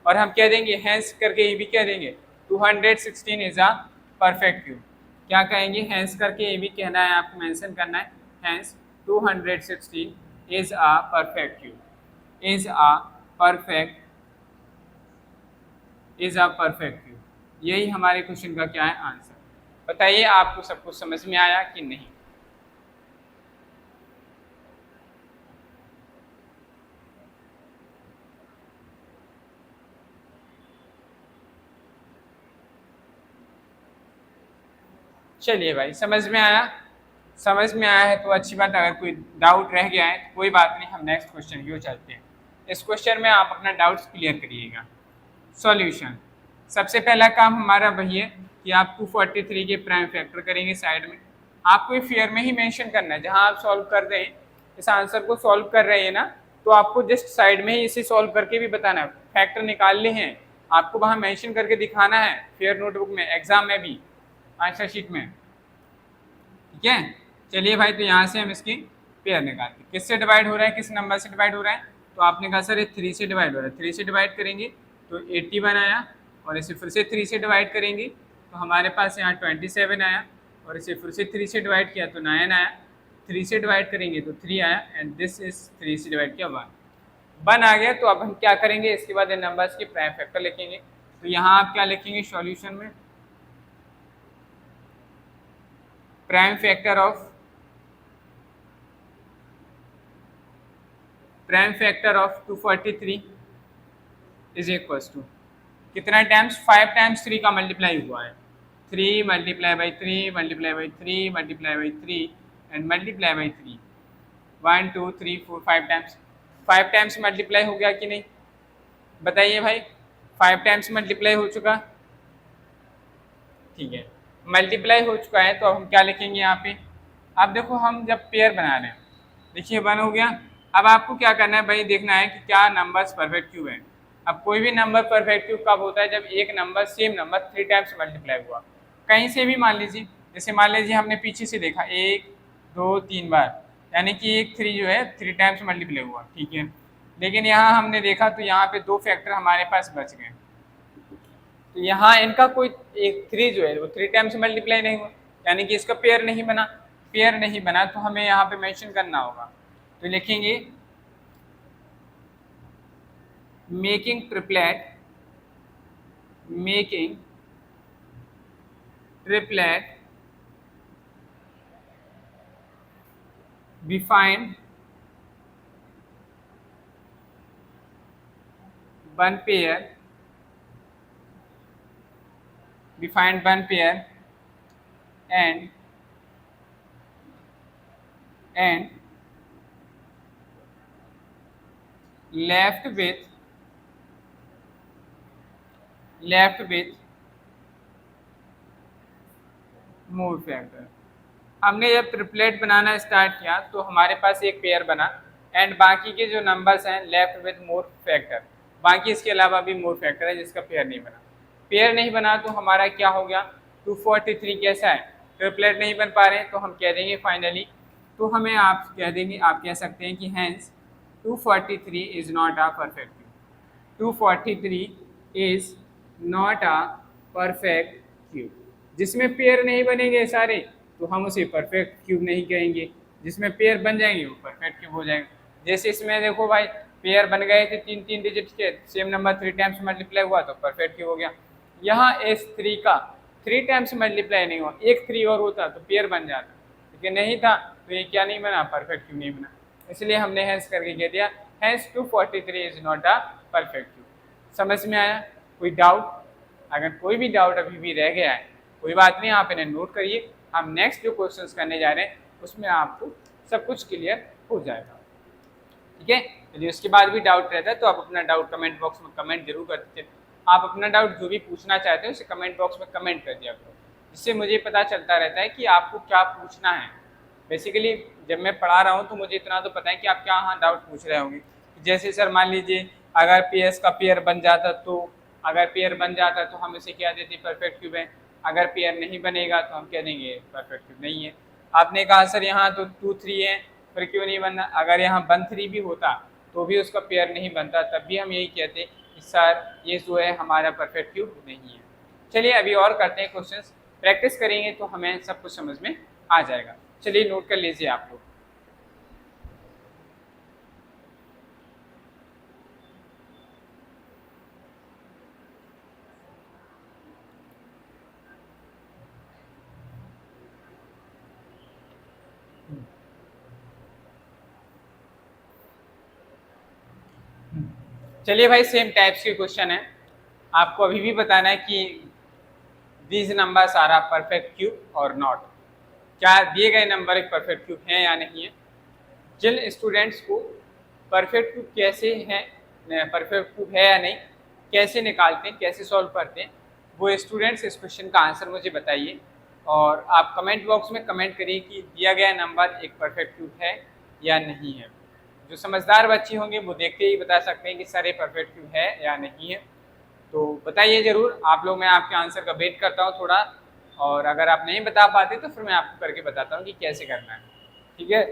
और हम कह देंगे हैंस करके ये भी कह देंगे 216 इज अ परफेक्ट क्यूब, क्या कहेंगे हैंस करके ये भी कहना है, आपको मेंशन करना है hence 216 is a perfect cube, is a perfect cube। यही हमारे क्वेश्चन का क्या है आंसर। बताइए आपको सब कुछ समझ में आया कि नहीं। चलिए भाई समझ में आया, समझ में आया है तो अच्छी बात, अगर कोई डाउट रह गया है तो कोई बात नहीं, हम नेक्स्ट क्वेश्चन की ओर चलते हैं। इस क्वेश्चन में आप अपना डाउट्स क्लियर करिएगा। सॉल्यूशन, सबसे पहला काम हमारा वही है कि आप 243 के प्राइम फैक्टर करेंगे साइड में, आपको फियर में ही मेंशन करना है, जहां आप सॉल्व कर रहे हैं इस आंसर को सॉल्व कर रहे हैं ना, तो आपको जस्ट साइड में ही इसे सॉल्व करके भी बताना है, फैक्टर निकालने हैं आपको वहाँ मेंशन करके दिखाना है, फेयर नोटबुक में, एग्जाम में भी, आंसर शीट में, ठीक है। चलिए भाई तो यहाँ से हम इसकी पेयर निकालते हैं, किससे डिवाइड हो रहा है, किस नंबर से डिवाइड हो रहा है, तो आपने कहा सर ये 3 से डिवाइड हो रहा है, 3 से डिवाइड करेंगे तो 81 आया, और इसे फिर से 3 से डिवाइड करेंगे तो हमारे पास यहाँ 27 आया, और इसे फिर से 3 से डिवाइड किया तो 9 आया, 3 से डिवाइड करेंगे तो 3 आया, एंड दिस इज 3 से डिवाइड किया 1 आ गया। तो अब हम क्या करेंगे, इसके बाद इन नंबर्स के प्राइम फैक्टर लिखेंगे। तो यहाँ आप क्या लिखेंगे सॉल्यूशन में, prime factor of 243 is equals to कितना टाइम्स, 5 टाइम्स 3 का मल्टीप्लाई हुआ है, 3 multiply by 3 multiply by 3 multiply by 3 and multiply by 3, 1 2 3 4 5 times, 5 times multiply हो गया कि नहीं, बताइए भाई 5 टाइम्स मल्टीप्लाई हो चुका, ठीक है मल्टीप्लाई हो चुका है। तो अब हम क्या लिखेंगे यहाँ पे, अब देखो हम जब पेयर बना रहे हैं, देखिए 1 हो गया, अब आपको क्या करना है भाई, देखना है कि क्या नंबर्स परफेक्ट क्यूब है। अब कोई भी नंबर परफेक्ट क्यूब कब होता है, जब एक number same number 3 times multiply हुआ, कहीं से भी मान लीजिए, जैसे मान लीजिए हमने पीछे से देखा 1 2 3 बार, यानी कि एक 3 जो है 3 टाइम्स मल्टीप्लाई हुआ, ठीक है, लेकिन यहाँ हमने देखा तो यहाँ पे 2 फैक्टर हमारे पास बच गए, तो यहाँ इनका कोई एक 3 जो है वो 3 टाइम्स मल्टीप्लाई नहीं हुआ, यानी कि इसका पेयर नहीं बना, पेयर नहीं बना तो हमें यहाँ पे मेंशन करना होगा। तो लिखेंगे making triplet, making triplet we find one pair, we find one pair and left with more factor. हमने जब ट्रिपलेट बनाना स्टार्ट किया तो हमारे पास एक पेयर बना एंड बाकी के जो नंबर्स हैं लेफ्ट विथ मोर फैक्टर, बाकी इसके अलावा भी मोर फैक्टर है जिसका पेयर नहीं बना। पेयर नहीं बना तो हमारा क्या हो गया, 243 कैसा है, ट्रिपलेट नहीं बन पा रहे हैं तो हम कह देंगे फाइनली, तो हमें आप कह देंगे, आप कह सकते हैं कि hence 243 is not a perfect cube. 243 is not a perfect cube. जिसमें पेयर नहीं बनेंगे सारे तो हम उसे परफेक्ट क्यूब नहीं कहेंगे, जिसमें पेयर बन जाएंगे वो परफेक्ट क्यूब हो जाएंगे। जैसे इसमें देखो भाई पेयर बन गए थे 3 डिजिट के, सेम नंबर 3 टाइम्स मल्टीप्लाई हुआ तो परफेक्ट क्यूब हो गया। यहाँ S3 का 3 टाइम्स मल्टीप्लाई नहीं हुआ, एक 3 और होता तो पेयर बन जाता, लेकिन नहीं था तो ये क्या नहीं बना, परफेक्ट क्यूब नहीं बना। इसलिए हमने हैंस करके कह दिया hence 243 is not a perfect cube. समझ में आया? कोई डाउट? अगर कोई भी डाउट अभी भी रह गया है कोई बात नहीं, आप इन्हें नोट करिए, हम नेक्स्ट जो क्वेश्चंस करने जा रहे हैं उसमें आपको सब कुछ क्लियर हो जाएगा। ठीक है, यदि उसके बाद भी डाउट रहता है तो आप अपना डाउट कमेंट बॉक्स में कमेंट जरूर कर दीजिए। आप अपना डाउट जो भी पूछना चाहते हैं उसे कमेंट बॉक्स में कमेंट कर दिया करो, जिससे मुझे पता चलता रहता है कि आपको क्या पूछना है। बेसिकली जब मैं पढ़ा रहा हूँ तो मुझे इतना तो पता है कि आप क्या हाँ डाउट पूछ रहे होंगे। जैसे सर मान लीजिए अगर PS का पेयर बन जाता तो, अगर पेयर बन जाता तो हम इसे क्या देते, परफेक्ट क्यूब है। अगर पेयर नहीं बनेगा तो हम कह देंगे परफेक्ट क्यूब नहीं है। आपने कहा सर यहाँ तो 2 3 है फिर क्यों नहीं बनना, अगर यहाँ 1 3 भी होता तो भी उसका पेयर नहीं बनता, तब भी हम यही कहते कि सर ये जो है हमारा परफेक्ट क्यूब नहीं है। चलिए अभी और करते हैं क्वेश्चंस, प्रैक्टिस करेंगे तो हमें सब कुछ समझ में आ जाएगा। चलिए नोट कर लीजिए आप लोग। चलिए भाई सेम टाइप्स के क्वेश्चन है, आपको अभी भी बताना है कि these numbers are a perfect cube और नॉट। क्या दिए गए नंबर एक परफेक्ट क्यूब है या नहीं है। जिन स्टूडेंट्स को परफेक्ट क्यूब कैसे है, परफेक्ट क्यूब है या नहीं कैसे निकालते हैं, कैसे सॉल्व करते हैं, वो स्टूडेंट्स इस क्वेश्चन का आंसर मुझे बताइए और आप कमेंट बॉक्स में कमेंट करिए कि दिया गया नंबर एक परफेक्ट क्यूब है या नहीं है। जो समझदार बच्चे होंगे वो देखते ही बता सकते हैं कि सर ये परफेक्ट क्यूब है या नहीं है। तो बताइए ज़रूर आप लोग, मैं आपके आंसर का वेट करता हूँ थोड़ा, और अगर आप नहीं बता पाते तो फिर मैं आपको करके बताता हूँ कि कैसे करना है। ठीक है,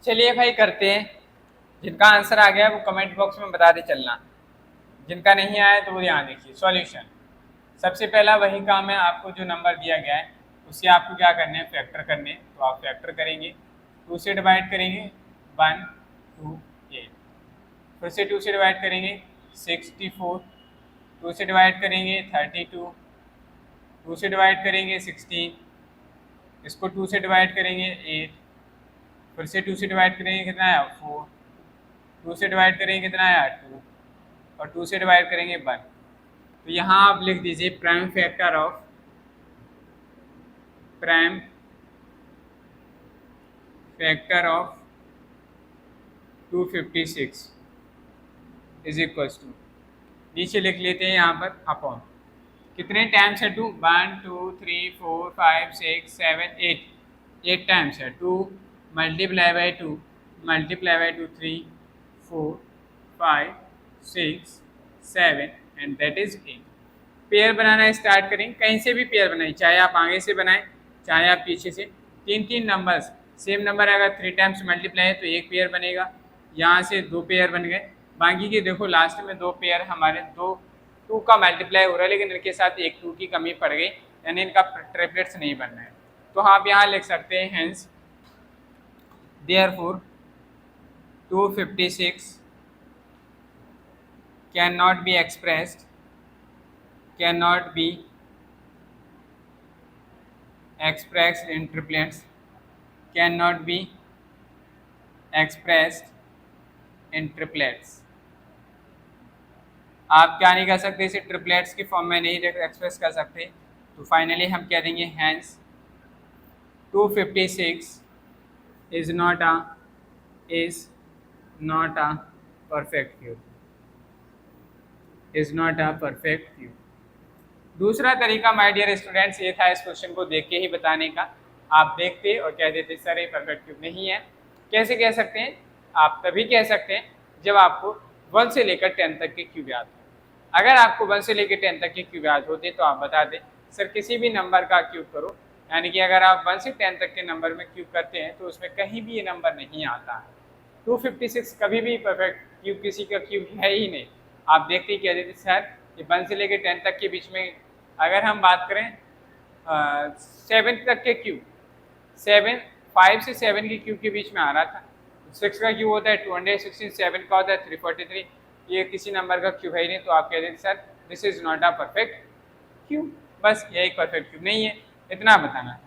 चलिए भाई करते हैं। जिनका आंसर आ गया वो कमेंट बॉक्स में बता दे चलना, जिनका नहीं आया तो वो ध्यान देखिए। सॉल्यूशन सबसे पहला वही काम है, आपको जो नंबर दिया गया है उससे आपको क्या करने हैं, फैक्टर करने हैं। तो आप फैक्टर करेंगे, 2 से डिवाइड करेंगे 1 2 8, फिर से 2 से डिवाइड करेंगे 64, 2 से डिवाइड करेंगे 32, 2 से डिवाइड करेंगे 16, इसको 2 से डिवाइड करेंगे 8, फिर से 2 से डिवाइड करेंगे कितना आया 4, 2 से डिवाइड करेंगे कितना आया 2, और 2 से डिवाइड करेंगे 1। तो यहाँ आप लिख दीजिए prime factor of, prime factor of 256 is equal to, नीचे लिख लेते हैं यहाँ पर अपॉन, कितने टाइम्स है 2, 1 2 3 4 5 6 7 8, 8 टाइम्स है 2 multiply by 2 multiply by 2 3 4 5 6 7 and that is 8। Pair banana start करें, कहीं से भी पेयर बनाएं, चाहे आप आगे से बनाएं चाहे आप पीछे से। तीन तीन नंबर्स, सेम नंबर अगर 3 टाइम्स मल्टीप्लाई है तो एक पेयर बनेगा, यहाँ से 2 पेयर बन गए, बाकी के देखो लास्ट में 2 पेयर हमारे 2 का मल्टीप्लाई हो रहा है, लेकिन इनके साथ एक 2 की कमी पड़ गई, यानी इनका ट्रिपलेट्स नहीं बनना है। तो आप यहाँ लिख सकते हैं hence therefore 256 can not be expressed in triplets, cannot be expressed in triplets। आप क्या नहीं कर सकते, इसे ट्रिपलेट्स की फॉर्म में नहीं एक्सप्रेस कर सकते, तो फाइनली हम कह देंगे hence 256 is not a perfect cube, is not a perfect cube. दूसरा तरीका माय डियर स्टूडेंट्स ये था इस क्वेश्चन को देख के ही बताने का, आप देखते और कह देते सर ये परफेक्ट क्यूब नहीं है। कैसे कह सकते हैं, आप तभी कह सकते हैं जब आपको 1 से लेकर 10 तक के क्यूब याद हो। अगर आपको 1 से लेकर 10 तक के क्यूब याद होते तो आप बता दें सर किसी भी नंबर का क्यूब करो, यानी कि अगर आप 1 से 10 तक के नंबर में क्यूब करते हैं तो उसमें कहीं भी ये नंबर नहीं आता है। 256 कभी भी परफेक्ट क्यूब किसी का क्यूब है ही नहीं। आप देखते ही कह देते सर ये 1 से लेकर 10 तक के बीच में, अगर हम बात करें 7 तक के क्यूब, 5 से 7 के क्यूब के बीच में आ रहा था, 6 का क्यूब होता है 216, 7 का होता है 343, ये किसी नंबर का क्यूब है ही नहीं, तो आप कह देते sir this is not a perfect cube, बस ये एक परफेक्ट क्यूब नहीं है, इतना बताना।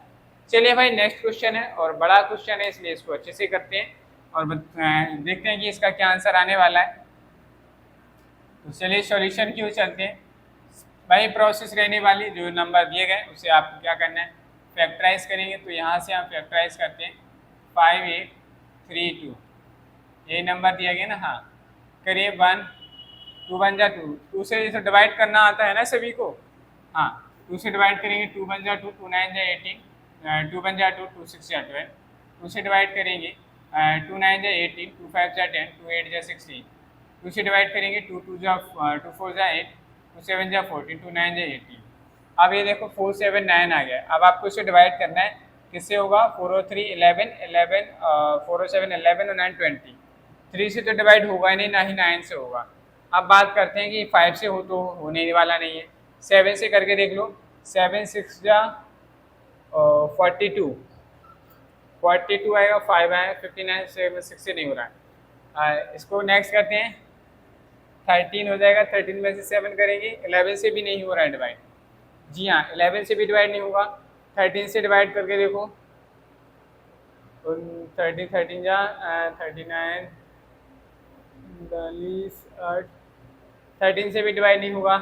चलिए भाई नेक्स्ट क्वेश्चन है और बड़ा क्वेश्चन है, इसलिए इसको अच्छे से करते हैं और देखते हैं कि इसका क्या आंसर आने वाला है। तो चलिए सॉल्यूशन की ओर चलते हैं। भाई प्रोसेस रहने वाली, जो नंबर दिए गए उसे आपको क्या करना है, फैक्टराइज करेंगे। तो यहाँ से हम फैक्टराइज करते हैं 5832, यही नंबर दिया गया ना, हाँ करिए 1 2 बन जा 2 से इसे डिवाइड करना आता है ना सभी को, हाँ 2 से डिवाइड करेंगे 2 बन जा 2, 2 9 जा 18, 2 बन जा 2, 2 6 जा 12, 2 से डिवाइड करेंगे 2 9 जा 18, 2 5 जा 10, 2 8 जा 16, 2 से डिवाइड करेंगे 2 2 जा 2 4 जा 8, 2 7 जा 14, 2 9 जा 18। अब ये देखो 4 7 9 आ गया, अब आपको इसे डिवाइड करना है, किससे होगा 4 और 3 11 11, 4 और 7 11 और 9 20, 3 से तो डिवाइड होगा ही नहीं, ना ही 9 से होगा। अब बात करते हैं कि 5 से हो तो होने वाला नहीं है, 7 से करके देख लो, 7 6 जा 42, 42 आएगा, 5 आएगा 59, 7 6 से नहीं हो रहा है। इसको नेक्स्ट करते हैं, 13 हो जाएगा, 13 में से 7 करेंगे, 11 से भी नहीं हो रहा है डिवाइड, जी हाँ 11 से भी डिवाइड नहीं होगा, 13 से डिवाइड करके देखो, 13 जा 39 40 8, 13 से भी डिवाइड नहीं होगा।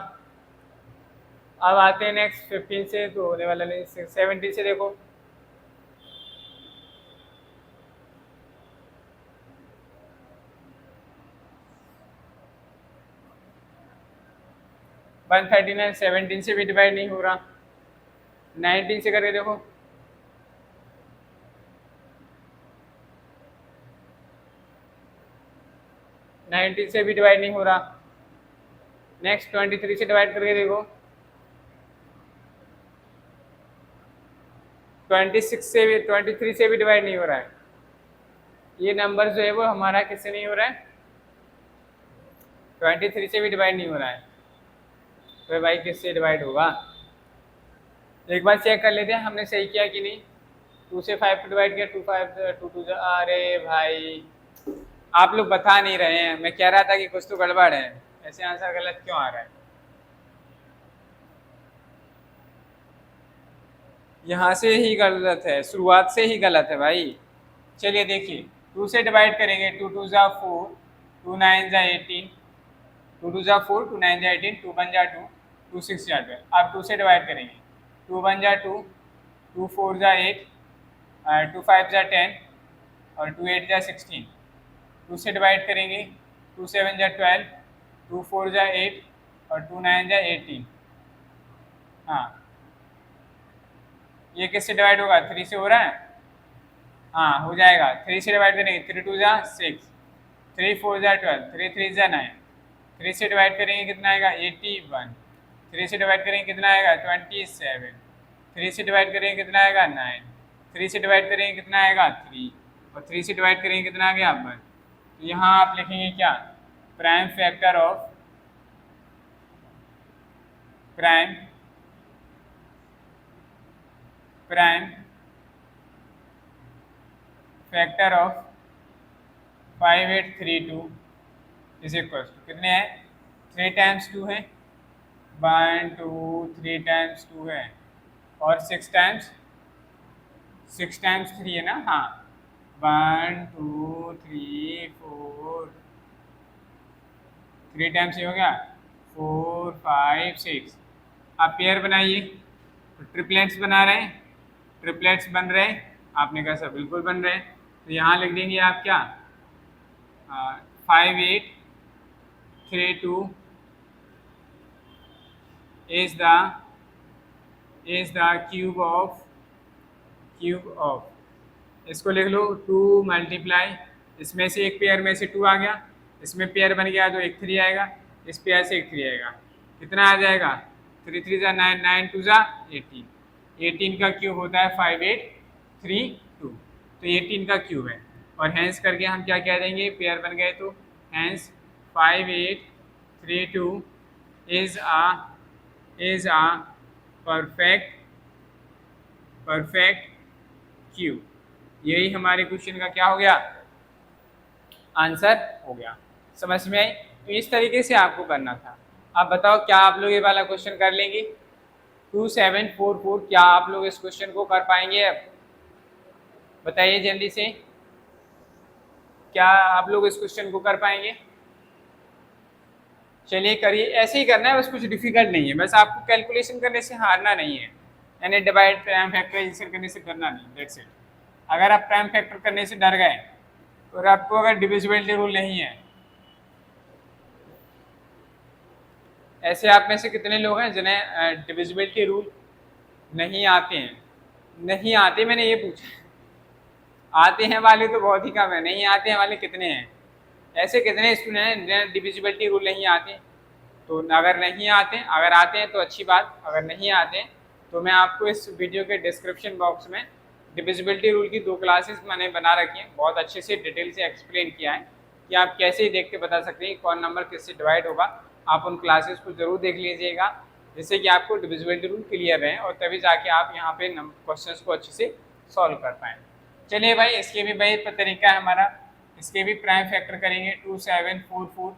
अब आते हैं नेक्स्ट 15 से, तो होने वाला नहीं, 17 से देखो, वन 39, 17 से भी डिवाइड नहीं हो रहा, 19 से करके देखो, नाइनटीन से भी डिवाइड नहीं हो रहा। नेक्स्ट 23 से डिवाइड करके देखो, 26 से भी 23 से भी डिवाइड नहीं हो रहा है। ये नंबर जो है वो हमारा किससे नहीं हो रहा है, 23 से भी डिवाइड नहीं हो रहा है, तो भाई किससे डिवाइड होगा, एक बार चेक कर लेते हैं हमने सही किया कि नहीं। 2 से 5 को डिवाइड किया, 2 5 2 2, अरे भाई आप लोग बता नहीं रहे हैं, मैं कह रहा था कि कुछ तो गड़बड़ है, ऐसे आंसर गलत क्यों आ रहा है, यहाँ से ही गलत है, शुरुआत से ही गलत है भाई। चलिए देखिए 2 से डिवाइड करेंगे, 2 2 जा 4, 2 9 जा 18, 2 2 जा 4, 2 9 जा 18, 2 1 जा 2, 2 6 जा 12। अब 2 से डिवाइड करेंगे, 2 1 जा 2, 2 4 जा 8, 2 5 जा 10 और 2 8 जा 16, 2 से डिवाइड करेंगे, 2 7 जा 12, 2 4 जा 8 और 2 9 जा 18। हाँ, ये किससे डिवाइड होगा? 3 से हो रहा है। हाँ हो जाएगा, 3 से डिवाइड करेंगे, 3 2 जा 6, 3 4 जा 12, 3 3 जा 9, 3 से डिवाइड करेंगे कितना आएगा? 81, 3 से डिवाइड करेंगे कितना आएगा? 27, 3 से डिवाइड करेंगे कितना आएगा? 9, 3 से डिवाइड करेंगे कितना आएगा? 3, और 3 से डिवाइड करेंगे कितना आ गया? 1। तो यहाँ आप लिखेंगे क्या? Prime factor of prime factor of 5832 is equal to कितने हैं? 3 टाइम्स 2 है, 1 2 3 टाइम्स 2 है, और 6 टाइम्स 3 है ना। हाँ, 1 2 3 4, 3 टाइम्स ये हो गया 4 5 6। आप पेयर बनाइए, तो ट्रिपलेट्स बना रहे हैं, ट्रिपलेट्स बन रहे हैं। आपने कहा सर बिल्कुल बन रहे हैं, तो यहाँ लिख देंगे आप क्या? 5 8 3 2 is the क्यूब ऑफ, इसको लिख लो 2 मल्टीप्लाई, इसमें से एक पेयर में से 2 आ गया, इसमें पेयर बन गया तो एक 3 आएगा, इस पेयर से एक 3 आएगा, कितना आ जाएगा? 3 3 जा 9, 9 2 जा 18, 18 का क्यूब होता है 5832, तो 18 का क्यूब है। और हैंस करके हम क्या कह देंगे? पेयर बन गए तो hence 5832 is a perfect cube. यही हमारे क्वेश्चन का क्या हो गया? आंसर हो गया। समझ में आई? तो इस तरीके से आपको करना था। अब बताओ क्या आप लोग ये वाला क्वेश्चन कर लेंगे? 2744, क्या आप लोग इस क्वेश्चन को कर पाएंगे? अब बताइए जल्दी से, क्या आप लोग इस क्वेश्चन को कर पाएंगे? चलिए करिए, ऐसे ही करना है, बस कुछ डिफिकल्ट नहीं है, बस आपको कैलकुलेशन करने से हारना नहीं है, यानी डिवाइड प्राइम फैक्टराइजेशन करने से करना नहीं, दैट्स इट। अगर आप प्राइम फैक्टर करने से डर गए और आपको अगर डिविजिबिलिटी रूल नहीं है, ऐसे आप में से कितने लोग हैं जिन्हें डिविजिबिलिटी रूल नहीं आते हैं? नहीं आते, मैंने ये पूछा। आते हैं वाले तो बहुत ही कम है, नहीं आते हैं वाले कितने हैं? ऐसे कितने स्टूडेंट हैं जिन्हें डिविजिबिलिटी रूल नहीं आते? तो अगर नहीं आते, अगर आते हैं तो अच्छी बात, अगर नहीं आते तो मैं आपको इस वीडियो के डिस्क्रिप्शन बॉक्स में डिविजिबिलिटी रूल की 2 क्लासेस मैंने बना रखी हैं, बहुत अच्छे से डिटेल से एक्सप्लेन किया है कि आप कैसे ही देख के बता सकते हैं कौन नंबर किससे डिवाइड होगा। आप उन क्लासेस को ज़रूर देख लीजिएगा, जिससे कि आपको डिविजिबिलिटी रूल क्लियर रहे और तभी जाके आप यहाँ पे क्वेश्चन को अच्छे से सॉल्व कर पाएँ। चलिए भाई, इसके भी भाई तरीका है हमारा, इसके भी प्राइम फैक्टर करेंगे। 2744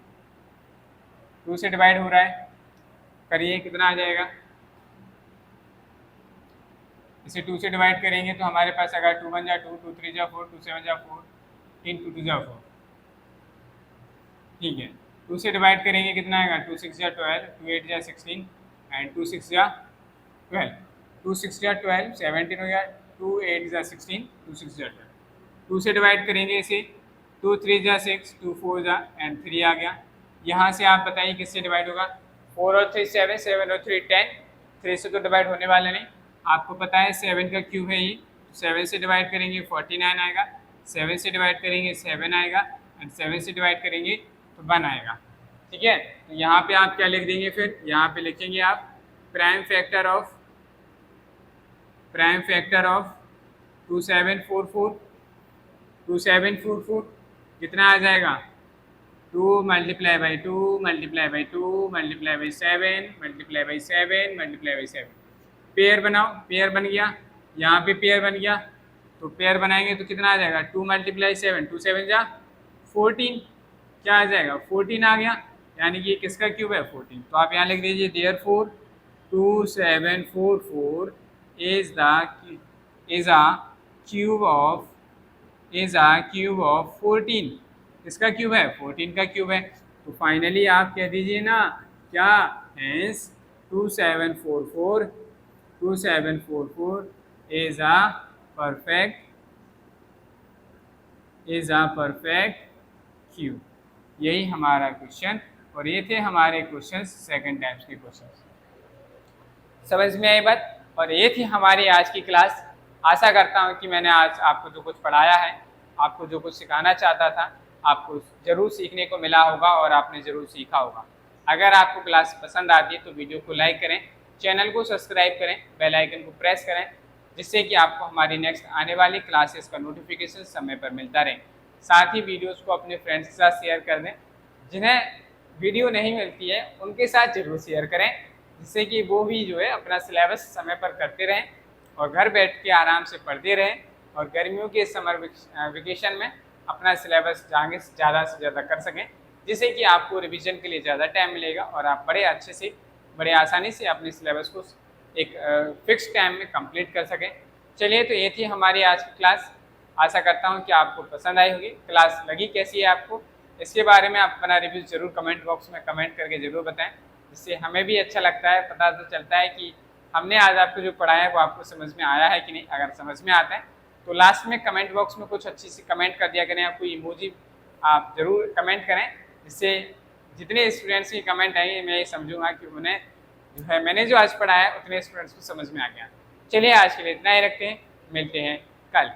2 से डिवाइड हो रहा है, करिए कितना आ जाएगा? इसे 2 से डिवाइड करेंगे तो हमारे पास अगर 2 1 जा 2, 2 3 जा 4, 2 7 जा 4, 3 2 2 जा 4, ठीक है। 2 से डिवाइड करेंगे कितना आएगा? 2 6 जा 12, 2 8 जा 16 एंड 2 6 जा 12, 2 6 जा 12 17 हो गया, 2 8 जा 16, 2 6 जा 12। 2 से डिवाइड करेंगे इसे, 2 3 जा 6, 2 4 जा एंड 3 आ गया। यहाँ से आप बताइए किससे डिवाइड होगा? 4 और 3 7, 7 और 3 10, 3 से तो डिवाइड होने वाले नहीं, आपको पता है 7 का क्यूब है ये, 7 से डिवाइड करेंगे 49 आएगा, 7 से डिवाइड करेंगे 7 आएगा एंड 7 से डिवाइड करेंगे तो 1 आएगा, ठीक है। तो यहाँ पे आप क्या लिख देंगे? फिर यहाँ पे लिखेंगे आप प्राइम फैक्टर ऑफ 2744 कितना आ जाएगा? 2 multiply by 2 multiply by 2 multiply by 7 multiply by 7 multiply by 7। Pair बनाओ, पेयर बन गया, यहाँ पे पेयर बन गया, तो पेयर बनाएंगे तो कितना आ जाएगा? 2 मल्टीप्लाई 7, 2 7 जा 14, क्या आ जाएगा? 14 आ गया, यानी कि किसका क्यूब है? 14। तो आप यहाँ लिख दीजिए therefore 2744 is a cube of 14। किसका क्यूब है? 14 का क्यूब है। तो फाइनली आप कह दीजिए ना क्या? Hence 2744 is a perfect cube, यही हमारा क्वेश्चन। और ये थे हमारे क्वेश्चन सेकंड टाइप्स के क्वेश्चन। समझ में आई बात? और ये थी हमारी आज की क्लास। आशा करता हूँ कि मैंने आज आपको जो कुछ पढ़ाया है, आपको जो कुछ सिखाना चाहता था, आपको ज़रूर सीखने को मिला होगा और आपने ज़रूर सीखा होगा। अगर आपको क्लास पसंद आती है तो वीडियो को लाइक करें, चैनल को सब्सक्राइब करें, बेल आइकन को प्रेस करें, जिससे कि आपको हमारी नेक्स्ट आने वाली क्लासेस का नोटिफिकेशन समय पर मिलता रहे। साथ ही वीडियोज़ को अपने फ्रेंड्स के साथ शेयर कर दें। जिन्हें वीडियो नहीं मिलती है उनके साथ ज़रूर शेयर करें, जिससे कि वो भी जो है अपना सिलेबस समय पर करते रहें और घर बैठ के आराम से पढ़ते रहें और गर्मियों के समर वेकेशन में अपना सिलेबस ज़्यादा से ज़्यादा कर सकें, जिससे कि आपको रिवीजन के लिए ज़्यादा टाइम मिलेगा और आप बड़े अच्छे से, बड़े आसानी से अपने सिलेबस को एक फिक्स टाइम में कंप्लीट कर सकें। चलिए, तो ये थी हमारी आज की क्लास। आशा करता हूँ कि आपको पसंद आई होगी। क्लास लगी कैसी है आपको, इसके बारे में आप अपना रिव्यू ज़रूर कमेंट बॉक्स में कमेंट करके ज़रूर बताएं, जिससे हमें भी अच्छा लगता है, पता तो चलता है कि हमने आज आपको जो पढ़ाया है वो आपको समझ में आया है कि नहीं। अगर समझ में आता है तो लास्ट में कमेंट बॉक्स में कुछ अच्छी सी कमेंट कर दिया करें, आपको इमोजी आप ज़रूर कमेंट करें, जिससे जितने स्टूडेंट्स की कमेंट आएंगे मैं ये समझूंगा कि उन्हें जो है मैंने जो आज पढ़ाया है उतने स्टूडेंट्स को समझ में आ गया। चलिए, आज के लिए इतना ही रखते हैं, मिलते हैं कल।